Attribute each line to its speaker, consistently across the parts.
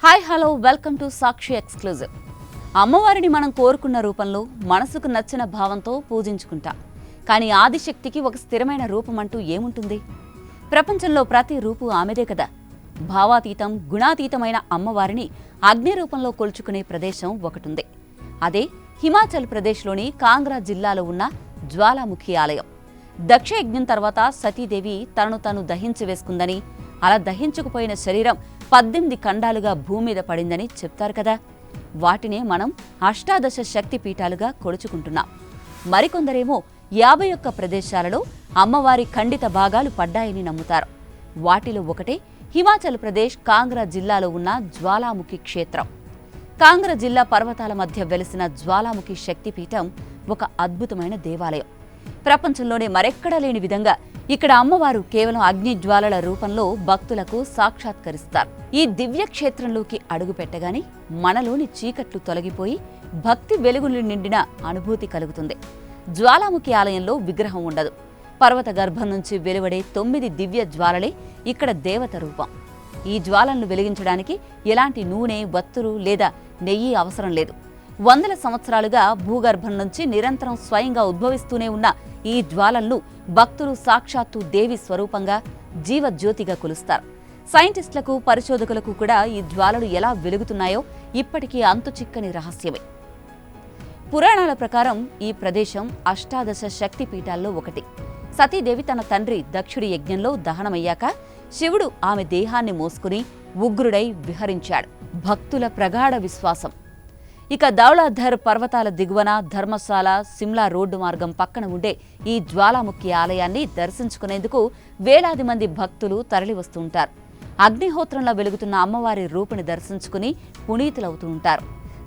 Speaker 1: Hi hello welcome to Sakshi exclusive. అమ్మవారిని మనం కోరుకున్న రూపంలో మనసుకు నచ్చిన భావంతో పూజించుకుంటాం. కానీ ఆదిశక్తికి ఒక స్థిరమైన రూపం అంటూ ఏముంటుంది? ప్రపంచంలో ప్రతి రూపు ఆమెదే కదా. భావాతీతం గుణాతీతమైన అమ్మవారిని అగ్ని రూపంలో కొలుచుకునే ప్రదేశం ఒకటుంది. అదే హిమాచల్ ప్రదేశ్లోని కాంగ్రా జిల్లాలో ఉన్న జ్వాలాముఖి ఆలయం. దక్షయజ్ఞం తర్వాత సతీదేవి తనను దహించి వేసుకుందని, అలా దహించుకుపోయిన శరీరం 18 ఖండాలుగా భూమి మీద పడిందని చెప్తారు కదా. వాటినే మనం అష్టాదశ శక్తి పీఠాలుగా కొలుచుకుంటున్నాం. మరికొందరేమో 51 ప్రదేశాలలో అమ్మవారి ఖండిత భాగాలు పడ్డాయని నమ్ముతారు. వాటిలో ఒకటే హిమాచల్ ప్రదేశ్ కాంగ్రా జిల్లాలో ఉన్న జ్వాలాముఖి క్షేత్రం. కాంగ్రా జిల్లా పర్వతాల మధ్య వెలిసిన జ్వాలాముఖి శక్తిపీఠం ఒక అద్భుతమైన దేవాలయం. ప్రపంచంలోనే మరెక్కడా లేని విధంగా ఇక్కడ అమ్మవారు కేవలం అగ్ని జ్వాలల రూపంలో భక్తులకు సాక్షాత్కరిస్తారు. ఈ దివ్య క్షేత్రంలోకి అడుగు పెట్టగానే మనలోని చీకట్లు తొలగిపోయి భక్తి వెలుగులు నిండిన అనుభూతి కలుగుతుంది. జ్వాలాముఖి ఆలయంలో విగ్రహం ఉండదు. పర్వత గర్భం నుంచి వెలువడే 9 దివ్య జ్వాలలే ఇక్కడ దేవత రూపం. ఈ జ్వాలలను వెలిగించడానికి ఎలాంటి నూనె, వత్తులు లేదా నెయ్యి అవసరం లేదు. వందల సంవత్సరాలుగా భూగర్భం నుంచి నిరంతరం స్వయంగా ఉద్భవిస్తూనే ఉన్న ఈ జ్వాలలను భక్తులు సాక్షాత్తు దేవి స్వరూపంగా జీవజ్యోతిగా కొలుస్తారు. సైంటిస్టులకు, పరిశోధకులకు కూడా ఈ జ్వాలలు ఎలా వెలుగుతున్నాయో ఇప్పటికీ అంతుచిక్కని రహస్యమే. పురాణాల ప్రకారం ఈ ప్రదేశం అష్టాదశ శక్తి పీఠాల్లో ఒకటి. సతీదేవి తన తండ్రి దక్షుడి యజ్ఞంలో దహనమయ్యాక శివుడు ఆమె దేహాన్ని మోసుకుని ఉగ్రుడై విహరించాడు. భక్తుల ప్రగాఢ విశ్వాసం. ఇక దౌలాధర్ పర్వతాల దిగువన ధర్మశాల, సిమ్లా రోడ్డు మార్గం పక్కన ఉండే ఈ జ్వాలాముఖి ఆలయాన్ని దర్శించుకునేందుకు వేలాది మంది భక్తులు తరలివస్తూ ఉంటారు. అగ్నిహోత్రంలో వెలుగుతున్న అమ్మవారి రూపుని దర్శించుకుని పునీతులవుతూ ఉంటారు.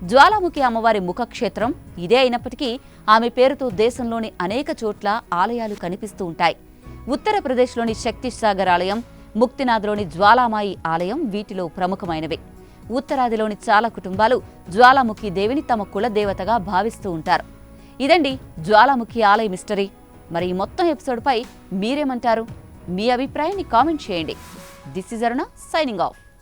Speaker 1: జ్వాలాముఖి అమ్మవారి ముఖక్షేత్రం ఇదే అయినప్పటికీ ఆమె పేరుతో దేశంలోని అనేక చోట్ల ఆలయాలు కనిపిస్తూ ఉంటాయి. ఉత్తరప్రదేశ్లోని శక్తిసాగర్ ఆలయం, ముక్తినాథ్లోని జ్వాలామాయి ఆలయం వీటిలో ప్రముఖమైనవే. ఉత్తరాదిలోని చాలా కుటుంబాలు జ్వాలాముఖి దేవిని తమ కులదేవతగా భావిస్తూ ఉంటారు. ఇదండి జ్వాలాముఖి ఆలయ మిస్టరీ. మరి ఈ మొత్తం ఎపిసోడ్పై మీరేమంటారు? మీ అభిప్రాయాన్ని కామెంట్ చేయండి. This is Aruna signing off.